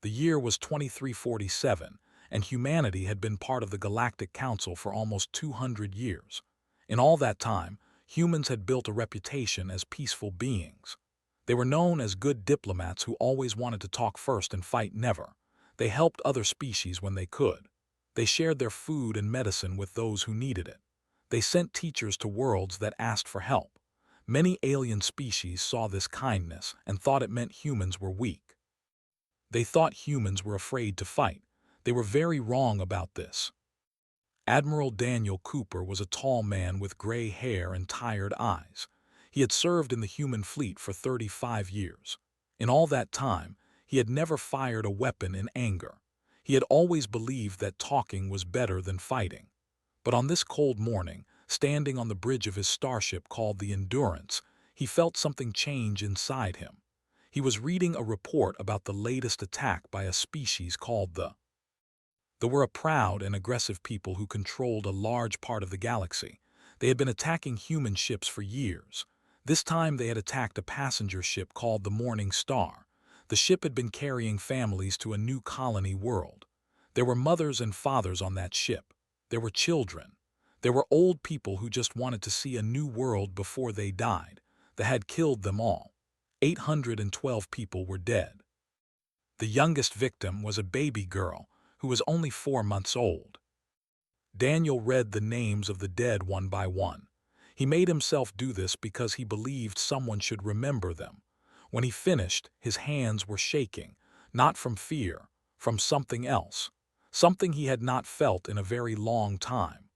The year was 2347, and humanity had been part of the Galactic Council for almost 200 years. In all that time, humans had built a reputation as peaceful beings. They were known as good diplomats who always wanted to talk first and fight never. They helped other species when they could. They shared their food and medicine with those who needed it. They sent teachers to worlds that asked for help. Many alien species saw this kindness and thought it meant humans were weak. They thought humans were afraid to fight. They were very wrong about this. Admiral Daniel Cooper was a tall man with gray hair and tired eyes. He had served in the human fleet for 35 years. In all that time, he had never fired a weapon in anger. He had always believed that talking was better than fighting. But on this cold morning, standing on the bridge of his starship called the Endurance, he felt something change inside him. He was reading a report about the latest attack by a species called the. They were a proud and aggressive people who controlled a large part of the galaxy. They had been attacking human ships for years. This time they had attacked a passenger ship called the Morning Star. The ship had been carrying families to a new colony world. There were mothers and fathers on that ship. There were children. There were old people who just wanted to see a new world before they died. They had killed them all. 812 people were dead. The youngest victim was a baby girl who was only 4 months old. Daniel read the names of the dead one by one. He made himself do this because he believed someone should remember them. When he finished, his hands were shaking, not from fear, from something else, something he had not felt in a very long time.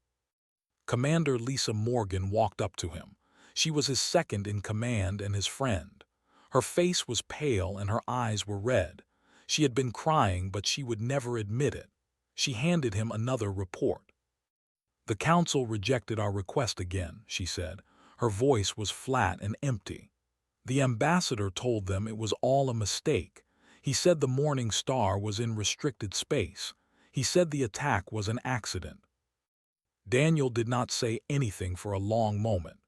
Commander Lisa Morgan walked up to him. She was his second in command and his friend. Her face was pale and her eyes were red. She had been crying, but she would never admit it. She handed him another report. "The council rejected our request again," she said. Her voice was flat and empty. "The ambassador told them it was all a mistake. He said the Morning Star was in restricted space. He said the attack was an accident." Daniel did not say anything for a long moment.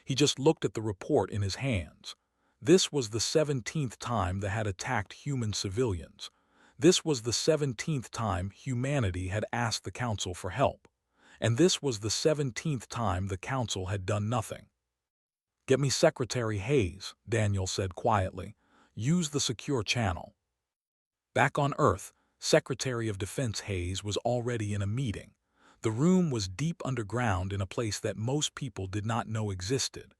He just looked at the report in his hands. This was the 17th time they had attacked human civilians. This was the 17th time humanity had asked the council for help. And this was the 17th time the council had done nothing. "Get me Secretary Hayes," Daniel said quietly. "Use the secure channel." Back on Earth, Secretary of Defense Hayes was already in a meeting. The room was deep underground in a place that most people did not know existed.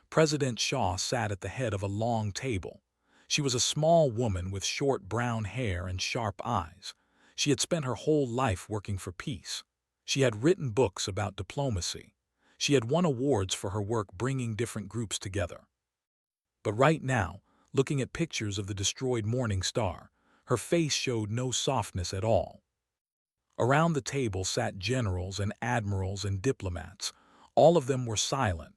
President Shaw sat at the head of a long table. She was a small woman with short brown hair and sharp eyes. She had spent her whole life working for peace. She had written books about diplomacy. She had won awards for her work bringing different groups together. But right now, looking at pictures of the destroyed Morning Star, her face showed no softness at all. Around the table sat generals and admirals and diplomats. All of them were silent.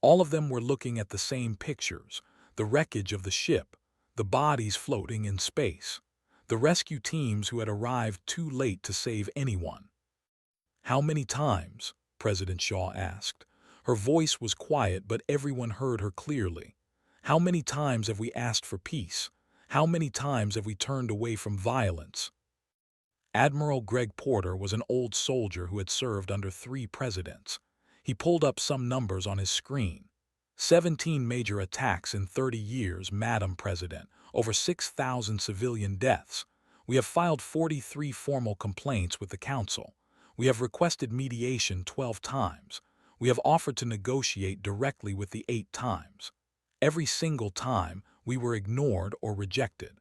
All of them were looking at the same pictures, the wreckage of the ship, the bodies floating in space, the rescue teams who had arrived too late to save anyone. "How many times?" President Shaw asked. Her voice was quiet, but everyone heard her clearly. "How many times have we asked for peace? How many times have we turned away from violence?" Admiral Greg Porter was an old soldier who had served under 3 presidents. He pulled up some numbers on his screen. 17 major attacks in 30 years, Madam President, over 6,000 civilian deaths. We have filed 43 formal complaints with the Council. We have requested mediation 12 times. We have offered to negotiate directly with the 8 times. Every single time, we were ignored or rejected.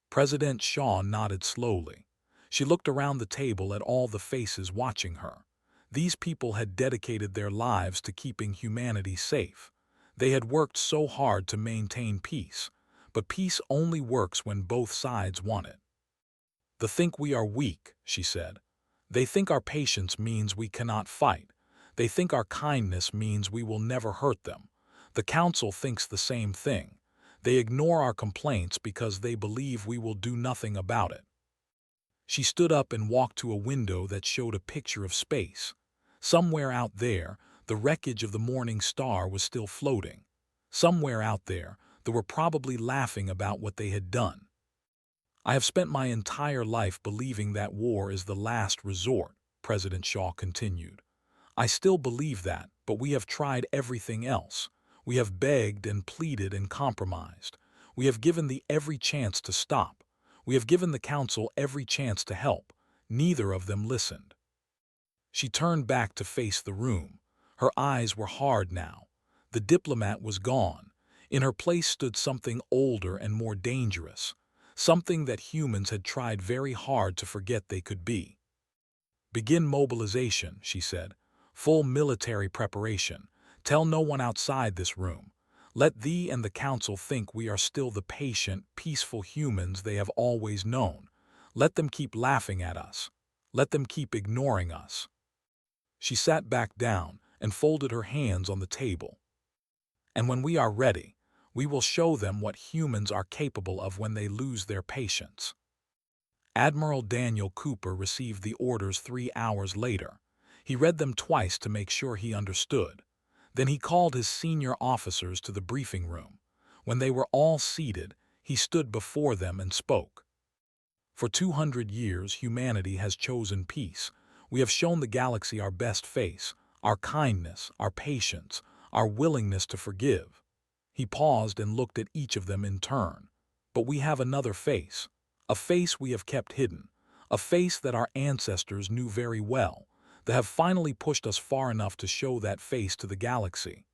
President Shaw nodded slowly. She looked around the table at all the faces watching her. These people had dedicated their lives to keeping humanity safe. They had worked so hard to maintain peace. But peace only works when both sides want it. "They think we are weak," she said. "They think our patience means we cannot fight. They think our kindness means we will never hurt them. The Council thinks the same thing. They ignore our complaints because they believe we will do nothing about it." She stood up and walked to a window that showed a picture of space. Somewhere out there, the wreckage of the Morning Star was still floating. Somewhere out there, they were probably laughing about what they had done. I have spent my entire life believing that war is the last resort, President Shaw continued. I still believe that, but we have tried everything else. We have begged and pleaded and compromised. We have given the every chance to stop. We have given the council every chance to help. Neither of them listened. She turned back to face the room. Her eyes were hard now. The diplomat was gone. In her place stood something older and more dangerous, something that humans had tried very hard to forget they could be. Begin mobilization, she said. Full military preparation. Tell no one outside this room. Let thee and the council think we are still the patient, peaceful humans they have always known. Let them keep laughing at us. Let them keep ignoring us. She sat back down and folded her hands on the table. And when we are ready, we will show them what humans are capable of when they lose their patience. Admiral Daniel Cooper received the orders 3 hours later. He read them twice to make sure he understood. Then he called his senior officers to the briefing room. When they were all seated, he stood before them and spoke. For 200 years, humanity has chosen peace. We have shown the galaxy our best face, our kindness, our patience, our willingness to forgive. He paused and looked at each of them in turn. But we have another face, a face we have kept hidden, a face that our ancestors knew very well, that have finally pushed us far enough to show that face to the galaxy.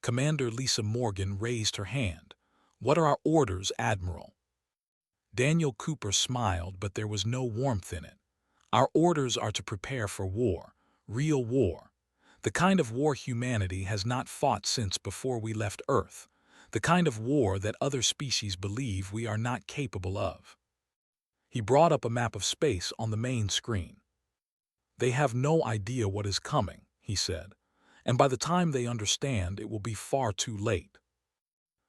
Commander Lisa Morgan raised her hand. What are our orders, Admiral? Daniel Cooper smiled, but there was no warmth in it. Our orders are to prepare for war, real war. The kind of war humanity has not fought since before we left Earth. The kind of war that other species believe we are not capable of. He brought up a map of space on the main screen. They have no idea what is coming, he said, and by the time they understand, it will be far too late.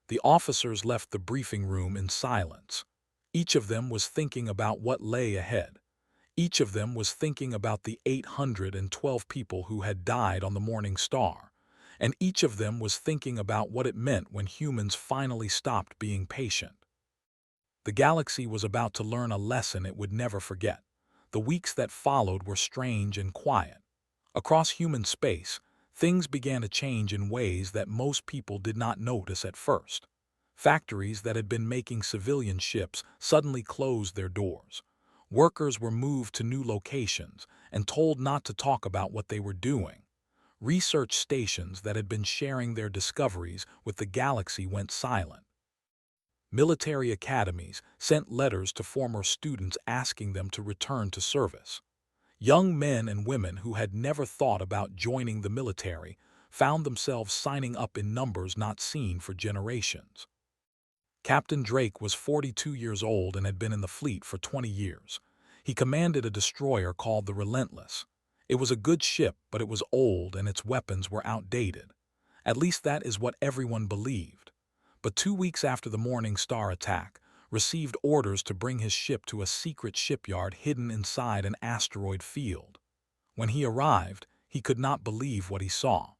The officers left the briefing room in silence. Each of them was thinking about what lay ahead. Each of them was thinking about the 812 people who had died on the Morning Star, and each of them was thinking about what it meant when humans finally stopped being patient. The galaxy was about to learn a lesson it would never forget. The weeks that followed were strange and quiet. Across human space, things began to change in ways that most people did not notice at first. Factories that had been making civilian ships suddenly closed their doors. Workers were moved to new locations and told not to talk about what they were doing. Research stations that had been sharing their discoveries with the galaxy went silent. Military academies sent letters to former students asking them to return to service. Young men and women who had never thought about joining the military found themselves signing up in numbers not seen for generations. Captain Drake was 42 years old and had been in the fleet for 20 years. He commanded a destroyer called the Relentless. It was a good ship, but it was old and its weapons were outdated. At least that is what everyone believed. But 2 weeks after the Morning Star attack, received orders to bring his ship to a secret shipyard hidden inside an asteroid field. When he arrived, he could not believe what he saw.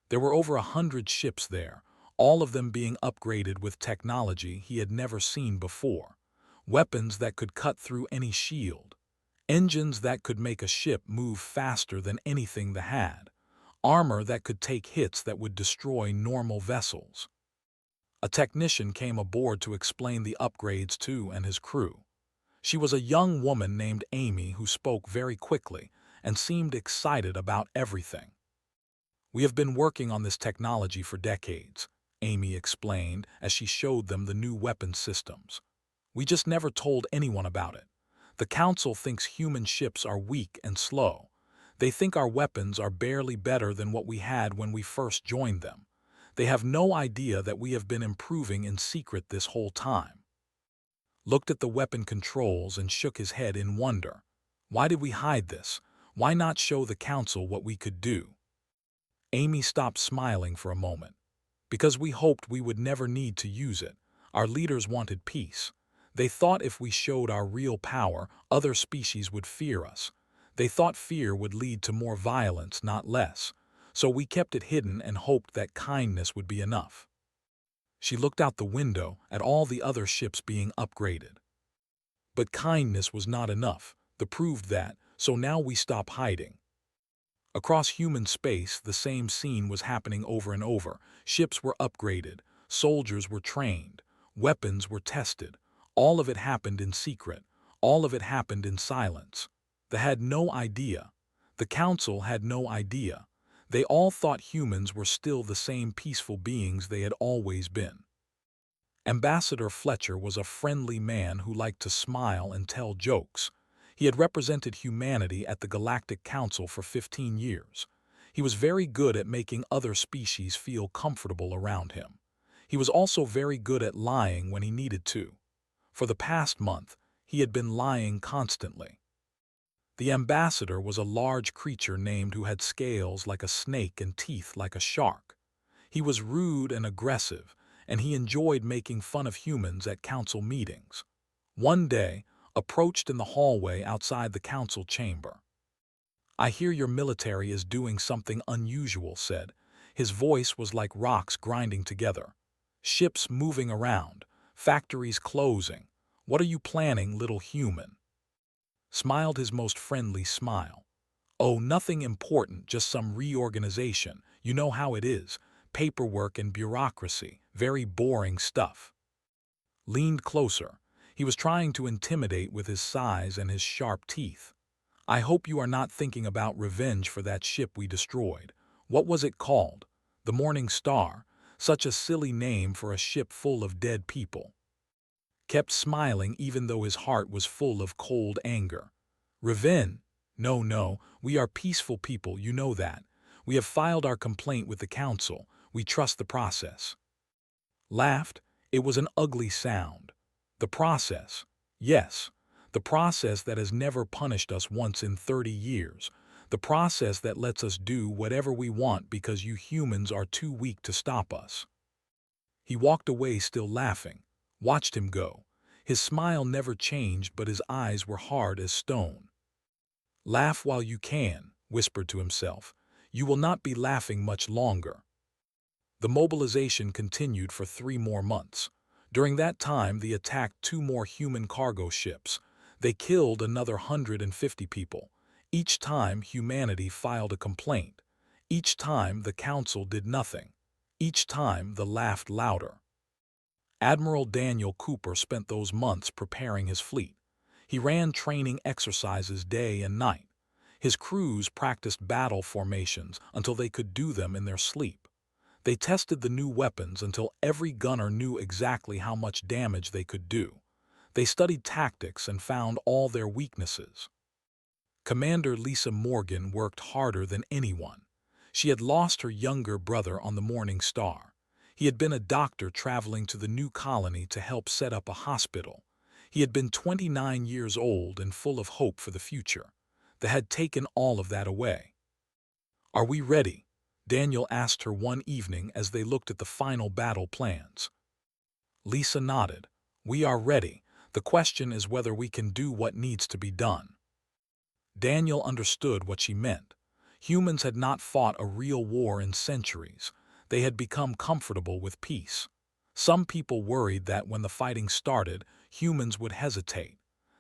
There were over 100 ships there, all of them being upgraded with technology he had never seen before. Weapons that could cut through any shield. Engines that could make a ship move faster than anything they had. Armor that could take hits that would destroy normal vessels. A technician came aboard to explain the upgrades to and his crew. She was a young woman named Amy who spoke very quickly and seemed excited about everything. We have been working on this technology for decades, Amy explained as she showed them the new weapon systems. We just never told anyone about it. The Council thinks human ships are weak and slow. They think our weapons are barely better than what we had when we first joined them. They have no idea that we have been improving in secret this whole time. Looked at the weapon controls and shook his head in wonder. Why did we hide this? Why not show the Council what we could do? Amy stopped smiling for a moment. Because we hoped we would never need to use it. Our leaders wanted peace. They thought if we showed our real power, other species would fear us. They thought fear would lead to more violence, not less. So we kept it hidden and hoped that kindness would be enough. She looked out the window at all the other ships being upgraded. But kindness was not enough. The proved that, so now we stop hiding. Across human space, the same scene was happening over and over. Ships were upgraded, soldiers were trained, weapons were tested. All of it happened in secret. All of it happened in silence. They had no idea. The Council had no idea. They all thought humans were still the same peaceful beings they had always been. Ambassador Fletcher was a friendly man who liked to smile and tell jokes. He had represented humanity at the Galactic Council for 15 years. He was very good at making other species feel comfortable around him. He was also very good at lying when he needed to. For the past month, he had been lying constantly. The ambassador was a large creature named who had scales like a snake and teeth like a shark. He was rude and aggressive, and he enjoyed making fun of humans at council meetings. One day, approached in the hallway outside the council chamber. "I hear your military is doing something unusual," said. His voice was like rocks grinding together. "Ships moving around, factories closing. What are you planning, little human?" Smiled his most friendly smile. "Oh, nothing important, just some reorganization. You know how it is. Paperwork and bureaucracy, very boring stuff." Leaned closer. He was trying to intimidate with his size and his sharp teeth. "I hope you are not thinking about revenge for that ship we destroyed. What was it called? The Morning Star. Such a silly name for a ship full of dead people." Kept smiling even though his heart was full of cold anger. "Revenge? No, no, we are peaceful people, you know that. We have filed our complaint with the council. We trust the process." Laughed. It was an ugly sound. The process. Yes, the process that has never punished us once in 30 years. The process that lets us do whatever we want because you humans are too weak to stop us. He walked away still laughing. Watched him go. His smile never changed, but his eyes were hard as stone. "Laugh while you can," whispered to himself. "You will not be laughing much longer." The mobilization continued for 3 more months. During that time, they attacked 2 more human cargo ships. They killed another 150 people. Each time, humanity filed a complaint. Each time, the council did nothing. Each time, they laughed louder. Admiral Daniel Cooper spent those months preparing his fleet. He ran training exercises day and night. His crews practiced battle formations until they could do them in their sleep. They tested the new weapons until every gunner knew exactly how much damage they could do. They studied tactics and found all their weaknesses. Commander Lisa Morgan worked harder than anyone. She had lost her younger brother on the Morning Star. He had been a doctor traveling to the new colony to help set up a hospital. He had been 29 years old and full of hope for the future. They had taken all of that away. "Are we ready?" Daniel asked her one evening as they looked at the final battle plans. Lisa nodded. "We are ready. The question is whether we can do what needs to be done." Daniel understood what she meant. Humans had not fought a real war in centuries. They had become comfortable with peace. Some people worried that when the fighting started, humans would hesitate.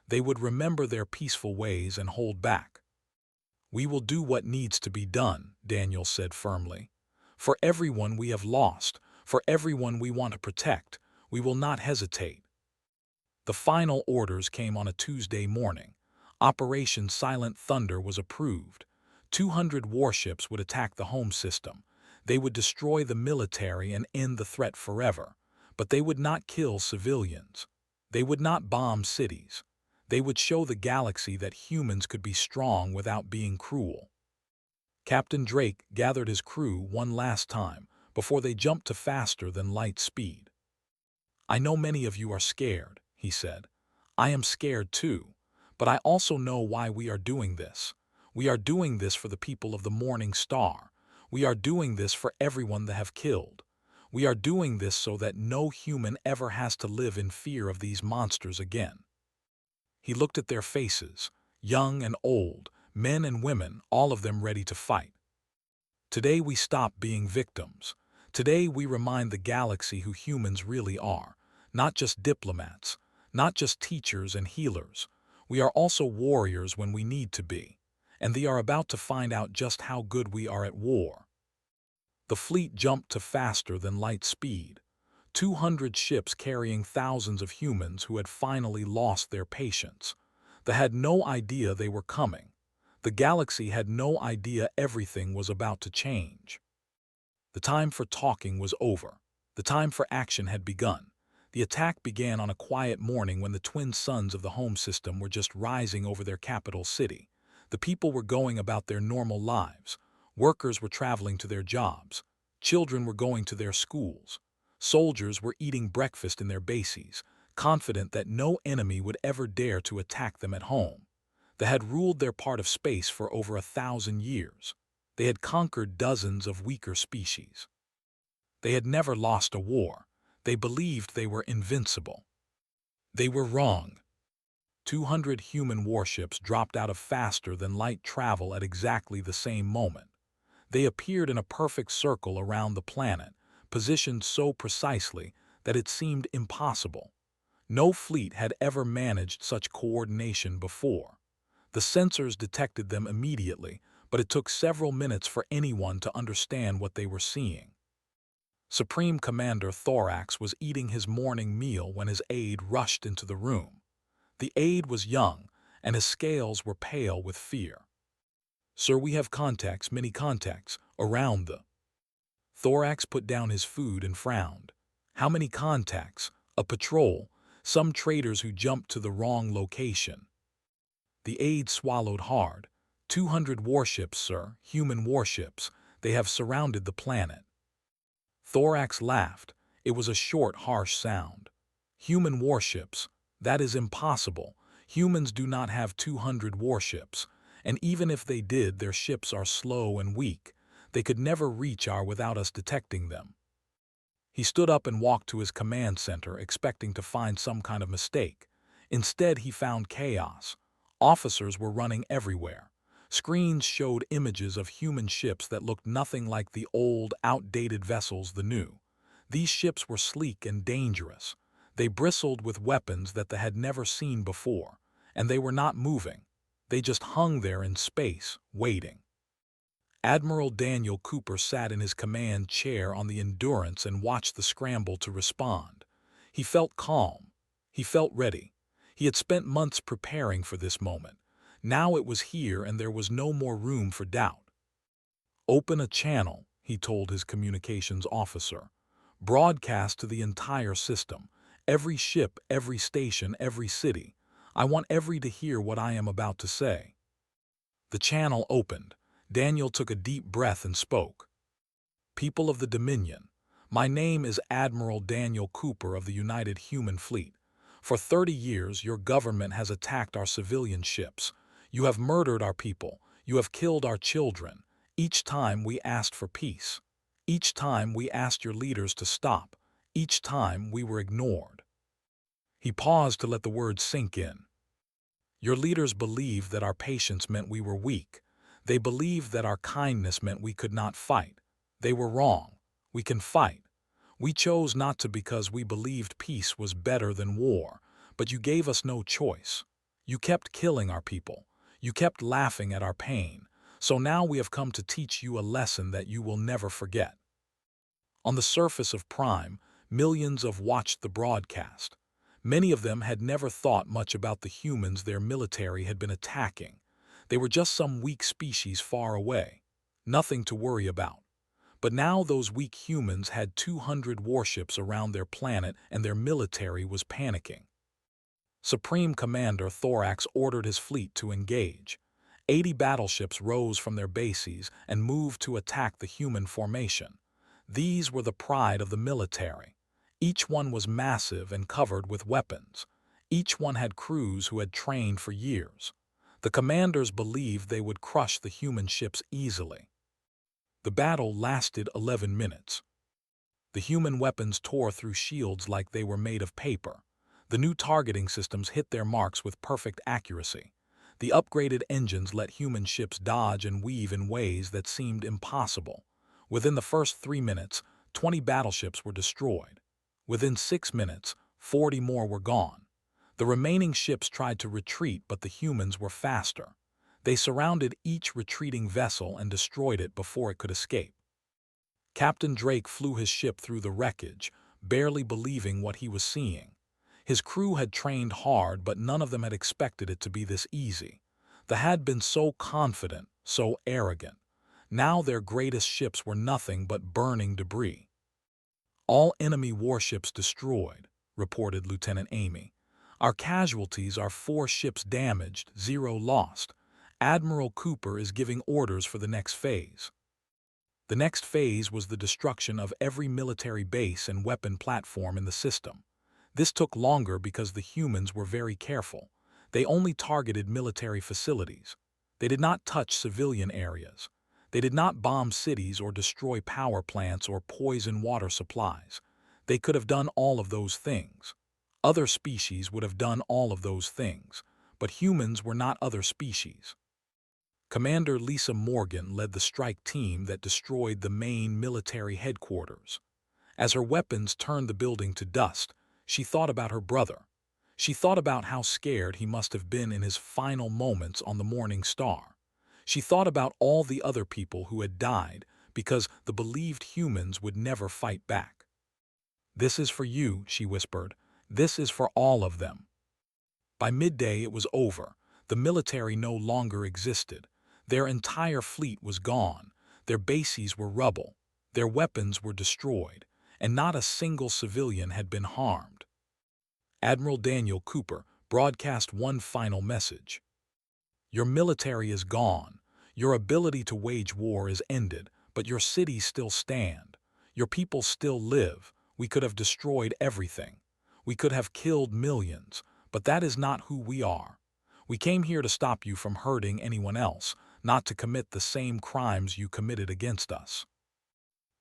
They would remember their peaceful ways and hold back. "We will do what needs to be done," Daniel said firmly. "For everyone we have lost, for everyone we want to protect, we will not hesitate." The final orders came on a Tuesday morning. Operation Silent Thunder was approved. 200 warships would attack the home system. They would destroy the military and end the threat forever. But they would not kill civilians. They would not bomb cities. They would show the galaxy that humans could be strong without being cruel. Captain Drake gathered his crew one last time before they jumped to faster than light speed. "I know many of you are scared," he said. "I am scared too. But I also know why we are doing this. We are doing this for the people of the Morning Star. We are doing this for everyone they have killed. We are doing this so that no human ever has to live in fear of these monsters again." He looked at their faces, young and old, men and women, all of them ready to fight. "Today we stop being victims. Today we remind the galaxy who humans really are. Not just diplomats, Not just teachers and healers. We are also warriors when we need to be. And they are about to find out just how good we are at war. The fleet jumped to faster than light speed. 200 ships carrying thousands of humans who had finally lost their patience. They had no idea they were coming. The galaxy had no idea everything was about to change. The time for talking was over. The time for action had begun. The attack began on a quiet morning when the twin suns of the home system were just rising over their capital city. The people were going about their normal lives. Workers were traveling to their jobs. Children were going to their schools. Soldiers were eating breakfast in their bases, confident that no enemy would ever dare to attack them at home. They had ruled their part of space for over 1,000 years. They had conquered dozens of weaker species. They had never lost a war. They believed they were invincible. They were wrong. 200 human warships dropped out of faster-than-light travel at exactly the same moment. They appeared in a perfect circle around the planet, positioned so precisely that it seemed impossible. No fleet had ever managed such coordination before. The sensors detected them immediately, but it took several minutes for anyone to understand what they were seeing. Supreme Commander Thorax was eating his morning meal when his aide rushed into the room. The aide was young, and his scales were pale with fear. "Sir, we have contacts, many contacts, around the—" Thorax put down his food and frowned. "How many contacts? A patrol, some traitors who jumped to the wrong location." The aide swallowed hard. 200 warships, sir, human warships. They have surrounded the planet." Thorax laughed. It was a short, harsh sound. "Human warships? That is impossible. Humans do not have 200 warships. And even if they did, their ships are slow and weak. They could never reach our without us detecting them." He stood up and walked to his command center, expecting to find some kind of mistake. Instead, he found chaos. Officers were running everywhere. Screens showed images of human ships that looked nothing like the old, outdated vessels the new. These ships were sleek and dangerous. They bristled with weapons that they had never seen before, and they were not moving. They just hung there in space, waiting. Admiral Daniel Cooper sat in his command chair on the Endurance and watched the scramble to respond. He felt calm. He felt ready. He had spent months preparing for this moment. Now it was here and there was no more room for doubt. "Open a channel," he told his communications officer. "Broadcast to the entire system. Every ship, every station, every city. I want every to hear what I am about to say." The channel opened. Daniel took a deep breath and spoke. "People of the Dominion, my name is Admiral Daniel Cooper of the United Human Fleet. For 30 years, your government has attacked our civilian ships. You have murdered our people. You have killed our children. Each time we asked for peace. Each time we asked your leaders to stop. Each time we were ignored." He paused to let the words sink in. "Your leaders believed that our patience meant we were weak. They believed that our kindness meant we could not fight. They were wrong. We can fight. We chose not to because we believed peace was better than war, but you gave us no choice. You kept killing our people. You kept laughing at our pain. So now we have come to teach you a lesson that you will never forget." On the surface of Prime, millions of watched the broadcast. Many of them had never thought much about the humans their military had been attacking. They were just some weak species far away. Nothing to worry about. But now those weak humans had 200 warships around their planet and their military was panicking. Supreme Commander Thorax ordered his fleet to engage. 80 battleships rose from their bases and moved to attack the human formation. These were the pride of the military. Each one was massive and covered with weapons. Each one had crews who had trained for years. The commanders believed they would crush the human ships easily. The battle lasted 11 minutes. The human weapons tore through shields like they were made of paper. The new targeting systems hit their marks with perfect accuracy. The upgraded engines let human ships dodge and weave in ways that seemed impossible. Within the first 3 minutes, 20 battleships were destroyed. Within 6 minutes, 40 more were gone. The remaining ships tried to retreat, but the humans were faster. They surrounded each retreating vessel and destroyed it before it could escape. Captain Drake flew his ship through the wreckage, barely believing what he was seeing. His crew had trained hard, but none of them had expected it to be this easy. They had been so confident, so arrogant. Now their greatest ships were nothing but burning debris. "All enemy warships destroyed," reported Lieutenant Amy. "Our casualties are 4 ships damaged, 0 lost. Admiral Cooper is giving orders for the next phase." The next phase was the destruction of every military base and weapon platform in the system. This took longer because the humans were very careful. They only targeted military facilities. They did not touch civilian areas. They did not bomb cities or destroy power plants or poison water supplies. They could have done all of those things. Other species would have done all of those things, but humans were not other species. Commander Lisa Morgan led the strike team that destroyed the main military headquarters. As her weapons turned the building to dust, she thought about her brother. She thought about how scared he must have been in his final moments on the Morning Star. She thought about all the other people who had died because the believed humans would never fight back. "This is for you," she whispered. "This is for all of them." By midday it was over. The military no longer existed. Their entire fleet was gone. Their bases were rubble. Their weapons were destroyed, and not a single civilian had been harmed. Admiral Daniel Cooper broadcast one final message. "Your military is gone. Your ability to wage war is ended, but your cities still stand. Your people still live. We could have destroyed everything. We could have killed millions, but that is not who we are. We came here to stop you from hurting anyone else, not to commit the same crimes you committed against us."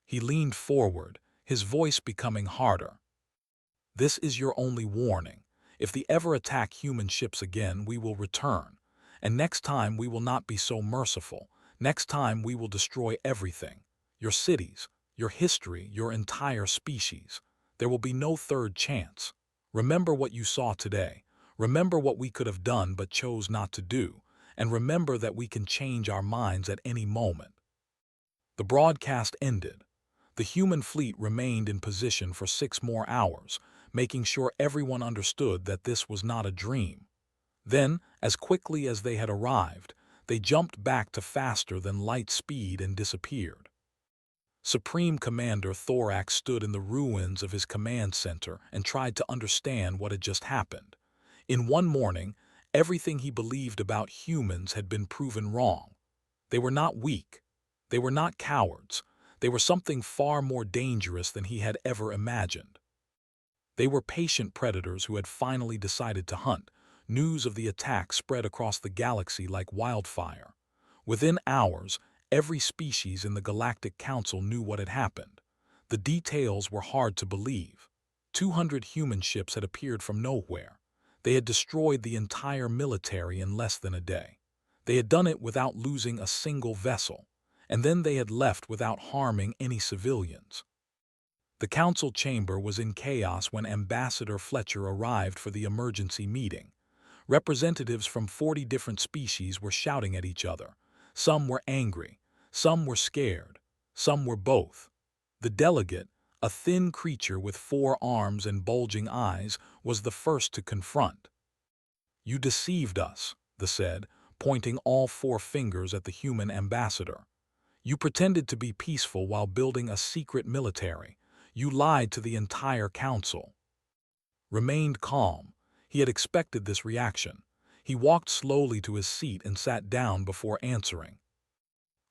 He leaned forward, his voice becoming harder. "This is your only warning. If they ever attack human ships again, we will return. And next time we will not be so merciful. Next time we will destroy everything. Your cities, your history, your entire species. There will be no third chance. Remember what you saw today. Remember what we could have done but chose not to do. And remember that we can change our minds at any moment." The broadcast ended. The human fleet remained in position for 6 more hours, making sure everyone understood that this was not a dream. Then, as quickly as they had arrived, they jumped back to faster than light speed and disappeared. Supreme Commander Thorax stood in the ruins of his command center and tried to understand what had just happened. In one morning, everything he believed about humans had been proven wrong. They were not weak. They were not cowards. They were something far more dangerous than he had ever imagined. They were patient predators who had finally decided to hunt. News of the attack spread across the galaxy like wildfire. Within hours, every species in the Galactic Council knew what had happened. The details were hard to believe. 200 human ships had appeared from nowhere. They had destroyed the entire military in less than a day. They had done it without losing a single vessel, and then they had left without harming any civilians. The council chamber was in chaos when Ambassador Fletcher arrived for the emergency meeting. Representatives from 40 different species were shouting at each other. Some were angry, some were scared, some were both. The delegate, a thin creature with 4 arms and bulging eyes, was the first to confront. "You deceived us," they said, pointing all 4 fingers at the human ambassador. "You pretended to be peaceful while building a secret military. You lied to the entire council." Remained calm. He had expected this reaction. He walked slowly to his seat and sat down before answering.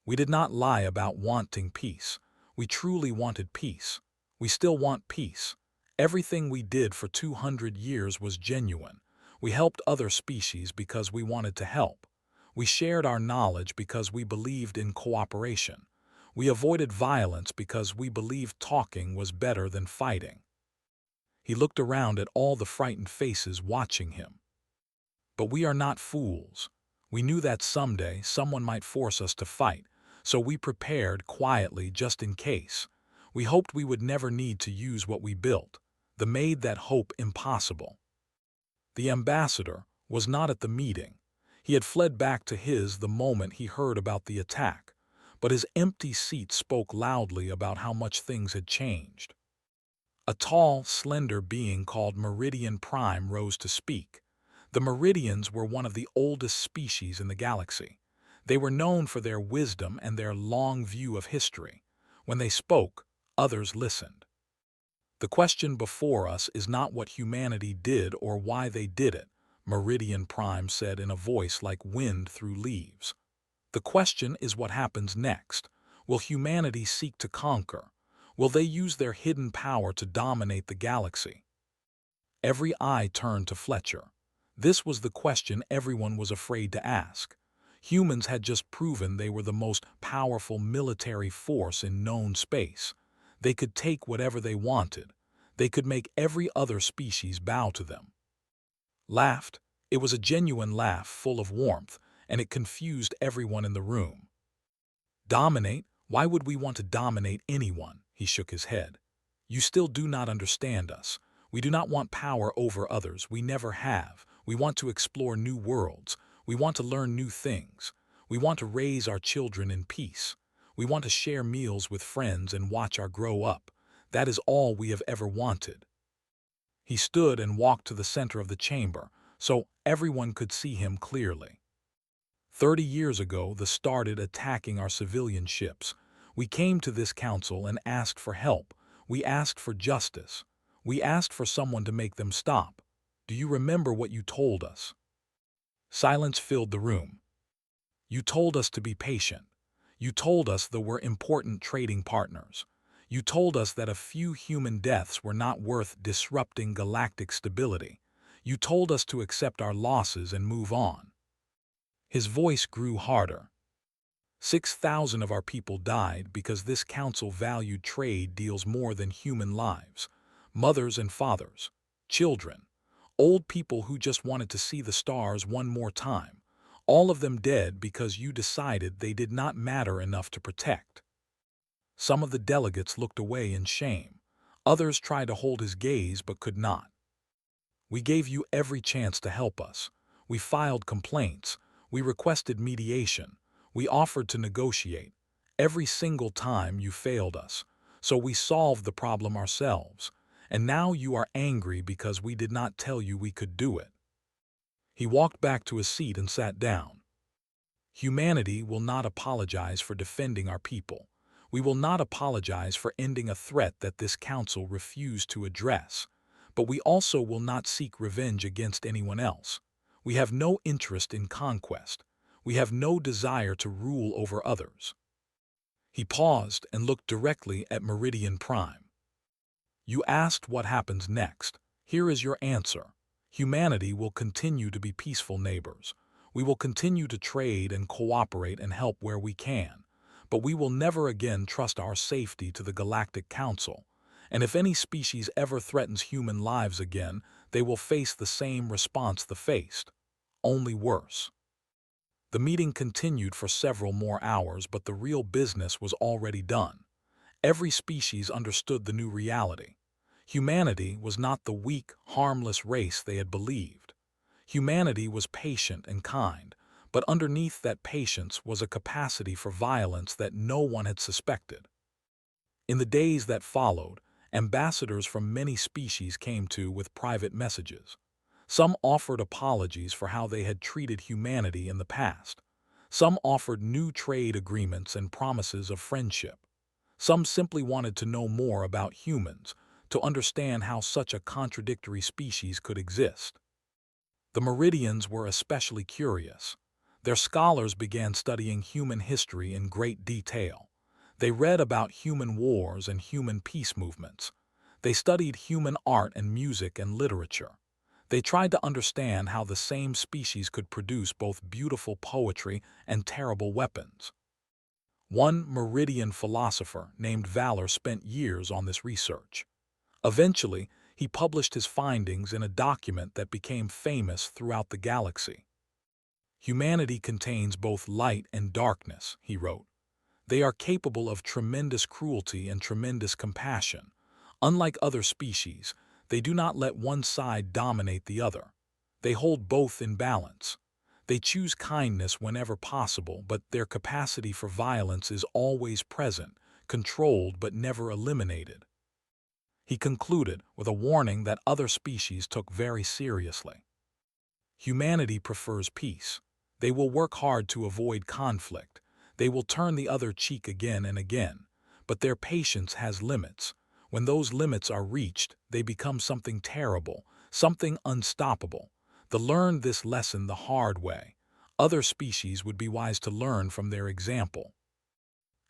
"We did not lie about wanting peace. We truly wanted peace. We still want peace. Everything we did for 200 years was genuine. We helped other species because we wanted to help. We shared our knowledge because we believed in cooperation. We avoided violence because we believed talking was better than fighting." He looked around at all the frightened faces watching him. "But we are not fools. We knew that someday someone might force us to fight, so we prepared quietly just in case. We hoped we would never need to use what we built. They made that hope impossible." The ambassador was not at the meeting. He had fled back to his the moment he heard about the attack, but his empty seat spoke loudly about how much things had changed. A tall, slender being called Meridian Prime rose to speak. The Meridians were one of the oldest species in the galaxy. They were known for their wisdom and their long view of history. When they spoke, others listened. The question before us is not what humanity did or why they did it, Meridian Prime said in a voice like wind through leaves. The question is what happens next. Will humanity seek to conquer? Will they use their hidden power to dominate the galaxy? Every eye turned to Fletcher. This was the question everyone was afraid to ask. Humans had just proven they were the most powerful military force in known space. They could take whatever they wanted. They could make every other species bow to them. Laughed. It was a genuine laugh full of warmth, and it confused everyone in the room. Dominate? Why would we want to dominate anyone? He shook his head. You still do not understand us. We do not want power over others. We never have. We want to explore new worlds. We want to learn new things. We want to raise our children in peace. We want to share meals with friends and watch our grow up. That is all we have ever wanted. He stood and walked to the center of the chamber, so everyone could see him clearly. 30 years ago, they started attacking our civilian ships. We came to this council and asked for help. We asked for justice. We asked for someone to make them stop. Do you remember what you told us? Silence filled the room. You told us to be patient. You told us that we're important trading partners. You told us that a few human deaths were not worth disrupting galactic stability. You told us to accept our losses and move on. His voice grew harder. 6,000 of our people died because this council valued trade deals more than human lives. Mothers and fathers, children, old people who just wanted to see the stars one more time. All of them dead because you decided they did not matter enough to protect. Some of the delegates looked away in shame. Others tried to hold his gaze but could not. We gave you every chance to help us. We filed complaints. We requested mediation. We offered to negotiate. Every single time you failed us. So we solved the problem ourselves. And now you are angry because we did not tell you we could do it. He walked back to his seat and sat down. Humanity will not apologize for defending our people. We will not apologize for ending a threat that this council refused to address. But we also will not seek revenge against anyone else. We have no interest in conquest. We have no desire to rule over others. He paused and looked directly at Meridian Prime. You asked what happens next. Here is your answer. Humanity will continue to be peaceful neighbors. We will continue to trade and cooperate and help where we can. But we will never again trust our safety to the Galactic Council. And if any species ever threatens human lives again, they will face the same response they faced, only worse. The meeting continued for several more hours, but the real business was already done. Every species understood the new reality. Humanity was not the weak, harmless race they had believed. Humanity was patient and kind, but underneath that patience was a capacity for violence that no one had suspected. In the days that followed, ambassadors from many species came with private messages. Some offered apologies for how they had treated humanity in the past. Some offered new trade agreements and promises of friendship. Some simply wanted to know more about humans, to understand how such a contradictory species could exist. The Meridians were especially curious. Their scholars began studying human history in great detail. They read about human wars and human peace movements. They studied human art and music and literature. They tried to understand how the same species could produce both beautiful poetry and terrible weapons. One Meridian philosopher named Valor spent years on this research. Eventually, he published his findings in a document that became famous throughout the galaxy. Humanity contains both light and darkness, he wrote. They are capable of tremendous cruelty and tremendous compassion. Unlike other species, they do not let one side dominate the other. They hold both in balance. They choose kindness whenever possible, but their capacity for violence is always present, controlled but never eliminated. He concluded with a warning that other species took very seriously. Humanity prefers peace. They will work hard to avoid conflict. They will turn the other cheek again and again. But their patience has limits. When those limits are reached, they become something terrible, something unstoppable. They learned this lesson the hard way. Other species would be wise to learn from their example.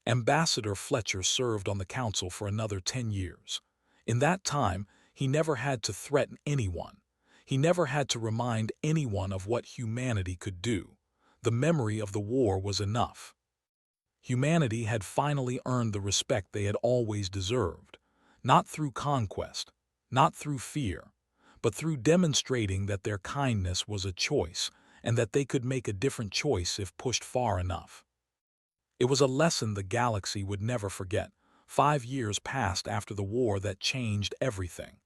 Ambassador Fletcher served on the council for another 10 years. In that time, he never had to threaten anyone. He never had to remind anyone of what humanity could do. The memory of the war was enough. Humanity had finally earned the respect they had always deserved, not through conquest, not through fear, but through demonstrating that their kindness was a choice and that they could make a different choice if pushed far enough. It was a lesson the galaxy would never forget. 5 years passed after the war that changed everything.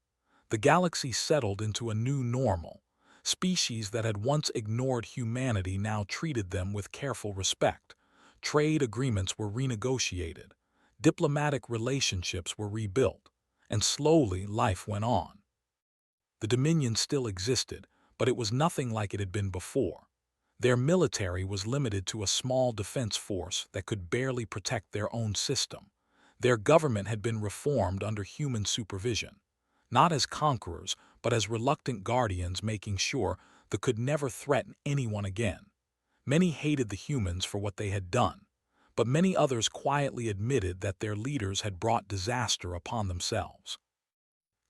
The galaxy settled into a new normal. Species that had once ignored humanity now treated them with careful respect. Trade agreements were renegotiated. Diplomatic relationships were rebuilt. And slowly life went on. The Dominion still existed, but it was nothing like it had been before. Their military was limited to a small defense force that could barely protect their own system. Their government had been reformed under human supervision, not as conquerors, but as reluctant guardians making sure they could never threaten anyone again. Many hated the humans for what they had done, but many others quietly admitted that their leaders had brought disaster upon themselves.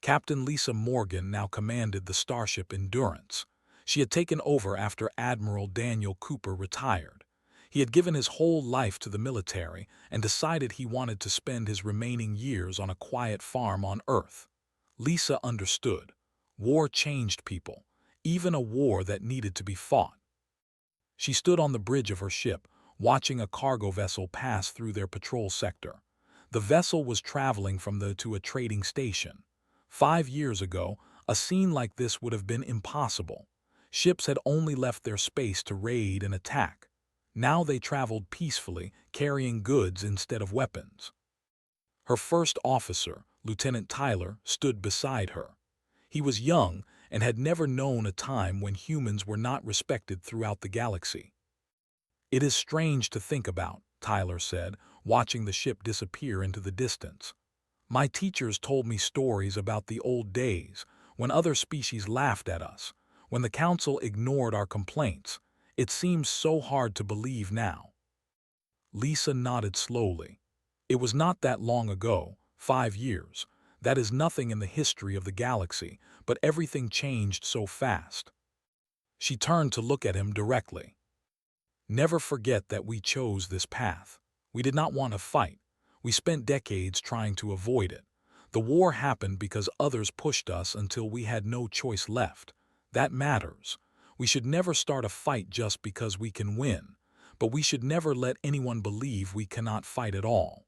Captain Lisa Morgan now commanded the starship Endurance. She had taken over after Admiral Daniel Cooper retired. He had given his whole life to the military and decided he wanted to spend his remaining years on a quiet farm on Earth. Lisa understood. War changed people, even a war that needed to be fought. She stood on the bridge of her ship, watching a cargo vessel pass through their patrol sector. The vessel was traveling from to a trading station. 5 years ago, a scene like this would have been impossible. Ships had only left their space to raid and attack. Now they traveled peacefully, carrying goods instead of weapons. Her first officer, Lieutenant Tyler, stood beside her. He was young and had never known a time when humans were not respected throughout the galaxy. "It is strange to think about," Tyler said, watching the ship disappear into the distance. "My teachers told me stories about the old days, when other species laughed at us, when the council ignored our complaints. It seems so hard to believe now." Lisa nodded slowly. "It was not that long ago, 5 years. That is nothing in the history of the galaxy, but everything changed so fast." She turned to look at him directly. "Never forget that we chose this path. We did not want to fight. We spent decades trying to avoid it. The war happened because others pushed us until we had no choice left. That matters. We should never start a fight just because we can win, but we should never let anyone believe we cannot fight at all."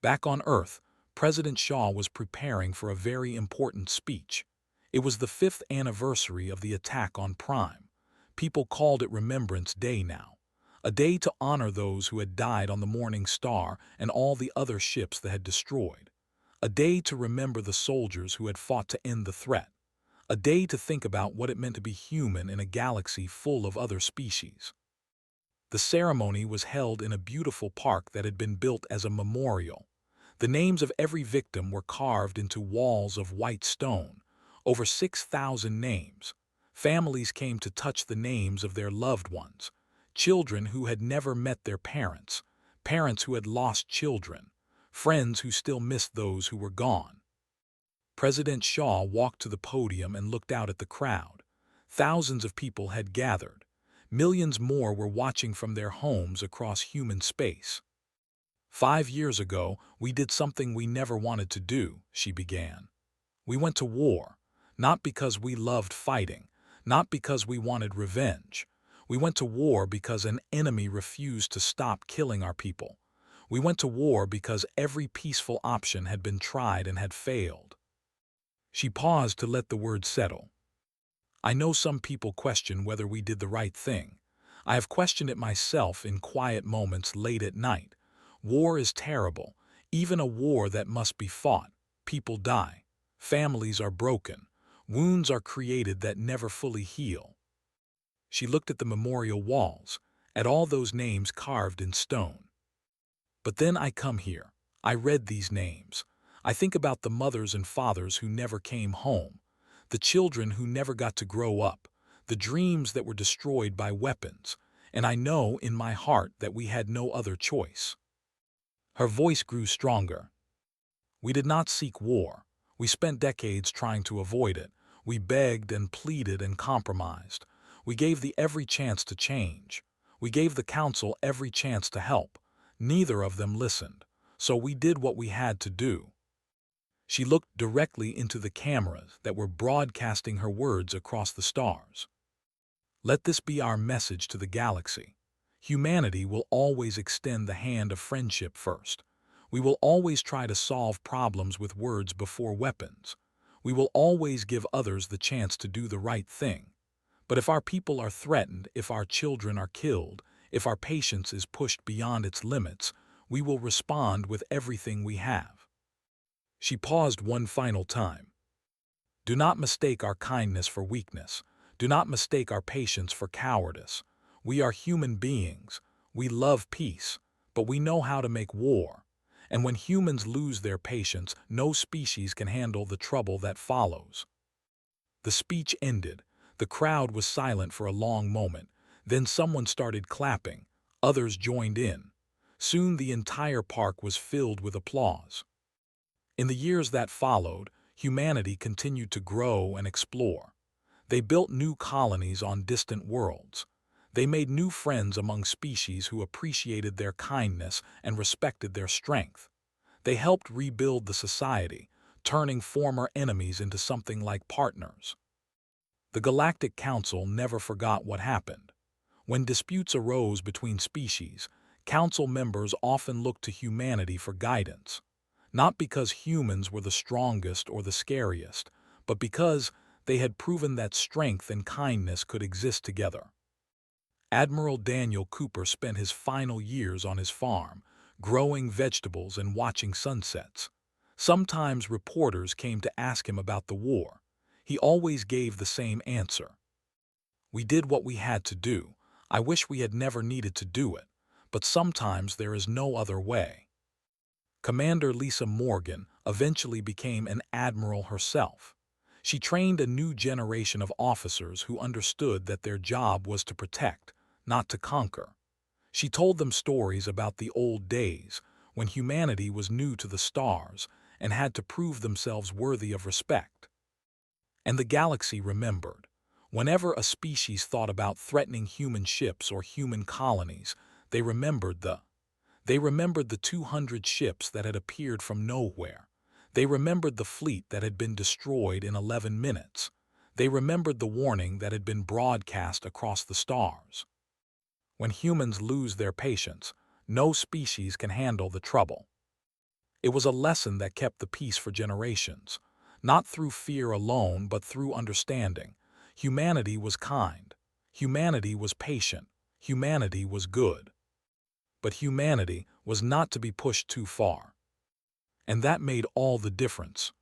Back on Earth, President Shaw was preparing for a very important speech. It was the 5th anniversary of the attack on Prime. People called it Remembrance Day now, a day to honor those who had died on the Morning Star and all the other ships that had destroyed, a day to remember the soldiers who had fought to end the threat, a day to think about what it meant to be human in a galaxy full of other species. The ceremony was held in a beautiful park that had been built as a memorial. The names of every victim were carved into walls of white stone, over 6,000 names. Families came to touch the names of their loved ones, children who had never met their parents, parents who had lost children, friends who still missed those who were gone. President Shaw walked to the podium and looked out at the crowd. Thousands of people had gathered. Millions more were watching from their homes across human space. "5 years ago, we did something we never wanted to do," she began. "We went to war, not because we loved fighting, not because we wanted revenge. We went to war because an enemy refused to stop killing our people. We went to war because every peaceful option had been tried and had failed." She paused to let the words settle. I know some people question whether we did the right thing. I have questioned it myself in quiet moments late at night. War is terrible, even a war that must be fought. People die. Families are broken. Wounds are created that never fully heal. She looked at the memorial walls, at all those names carved in stone. But then I come here. I read these names. I think about the mothers and fathers who never came home, the children who never got to grow up, the dreams that were destroyed by weapons, and I know in my heart that we had no other choice. Her voice grew stronger. We did not seek war. We spent decades trying to avoid it. We begged and pleaded and compromised. We gave the every chance to change. We gave the council every chance to help. Neither of them listened, so we did what we had to do. She looked directly into the cameras that were broadcasting her words across the stars. Let this be our message to the galaxy. Humanity will always extend the hand of friendship first. We will always try to solve problems with words before weapons. We will always give others the chance to do the right thing. But if our people are threatened, if our children are killed, if our patience is pushed beyond its limits, we will respond with everything we have. She paused one final time. Do not mistake our kindness for weakness. Do not mistake our patience for cowardice. We are human beings. We love peace, but we know how to make war. And when humans lose their patience, no species can handle the trouble that follows. The speech ended. The crowd was silent for a long moment. Then someone started clapping. Others joined in. Soon the entire park was filled with applause. In the years that followed, humanity continued to grow and explore. They built new colonies on distant worlds. They made new friends among species who appreciated their kindness and respected their strength. They helped rebuild the society, turning former enemies into something like partners. The Galactic Council never forgot what happened. When disputes arose between species, council members often looked to humanity for guidance. Not because humans were the strongest or the scariest, but because they had proven that strength and kindness could exist together. Admiral Daniel Cooper spent his final years on his farm, growing vegetables and watching sunsets. Sometimes reporters came to ask him about the war. He always gave the same answer. We did what we had to do. I wish we had never needed to do it, but sometimes there is no other way. Commander Lisa Morgan eventually became an admiral herself. She trained a new generation of officers who understood that their job was to protect, not to conquer. She told them stories about the old days, when humanity was new to the stars and had to prove themselves worthy of respect. And the galaxy remembered. Whenever a species thought about threatening human ships or human colonies, they remembered the 200 ships that had appeared from nowhere. They remembered the fleet that had been destroyed in 11 minutes. They remembered the warning that had been broadcast across the stars. When humans lose their patience, no species can handle the trouble. It was a lesson that kept the peace for generations, not through fear alone, but through understanding. Humanity was kind. Humanity was patient. Humanity was good. But humanity was not to be pushed too far. And that made all the difference.